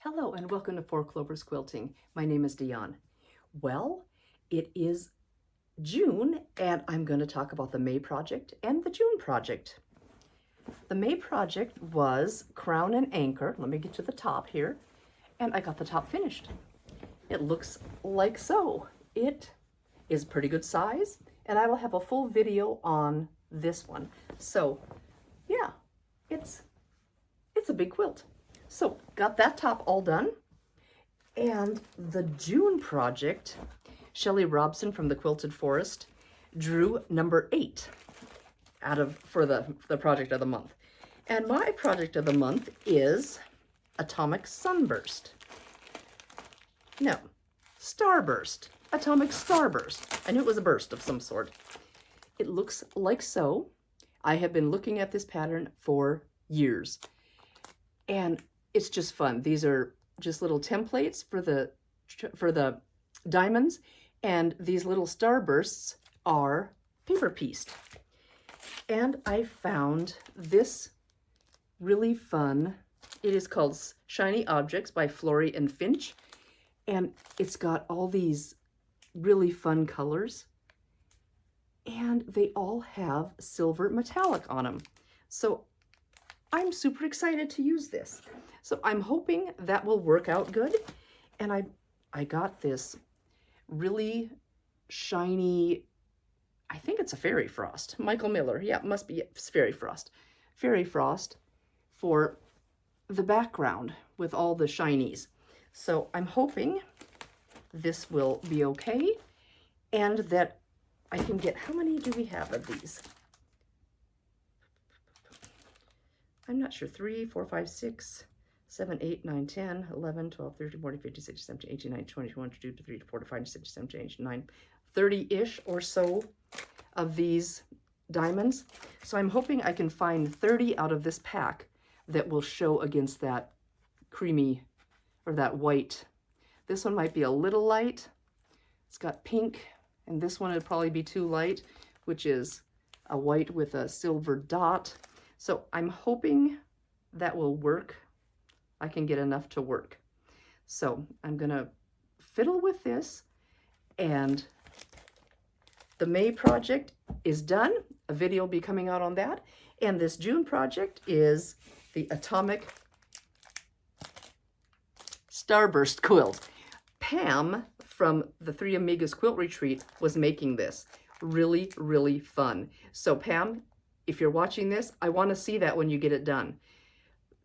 Hello and welcome to Four Clovers Quilting. My name is Diahn. Well, it is June and I'm going to talk about the May project and the June project. The May project was crown and anchor. Let me get to the top here. And I got the top finished. It looks like so. It is pretty good size and I will have a full video on this one. So yeah, it's a big quilt. So got that top all done. And the June project, Shelley Robson from the Quilted Forest drew number 8 for the project of the month. And my project of the month is Atomic Sunburst. No, Starburst. Atomic Starburst. I knew it was a burst of some sort. It looks like so. I have been looking at this pattern for years. And it's just fun. These are just little templates for the diamonds, and these little starbursts are paper pieced. And I found this really fun. It is called Shiny Objects by Flory and Finch, and it's got all these really fun colors, and they all have silver metallic on them. So I'm super excited to use this. So I'm hoping that will work out good. And I got this really shiny, I think it's a Fairy Frost. Michael Miller, yeah, it must be it's Fairy Frost. Fairy Frost for the background with all the shinies. So I'm hoping this will be okay and that I can get, how many do we have of these? I'm not sure, 3, 4, 5, 6, 7, 8, 9, 10, 11, 12, 13, 14, 15, 16, 17, 18, 19, 20, 21, 22, 23, 24, 25, 26, 27, 28, 29, 30-ish or so of these diamonds. So I'm hoping I can find 30 out of this pack that will show against that creamy or that white. This one might be a little light. It's got pink, and this one would probably be too light, which is a white with a silver dot. So I'm hoping that will work. I can get enough to work. So I'm gonna fiddle with this, and the May project is done. A video will be coming out on that. And this June project is the Atomic Starburst quilt. Pam from the Three Amigas Quilt Retreat was making this. Really, really fun. So Pam, if you're watching this, I want to see that when you get it done.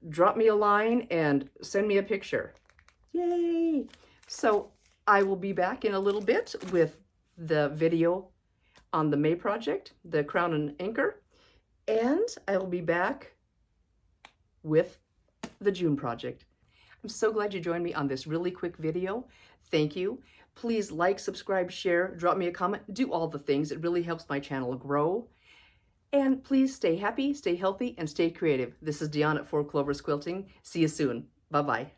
Drop me a line and send me a picture. Yay! So I will be back in a little bit with the video on the May project, the crown and anchor, and I will be back with the June project. I'm so glad you joined me on this really quick video. Thank you. Please like, subscribe, share, drop me a comment, do all the things. It really helps my channel grow. And please stay happy, stay healthy, and stay creative. This is Diahn at Four Clovers Quilting. See you soon. Bye-bye.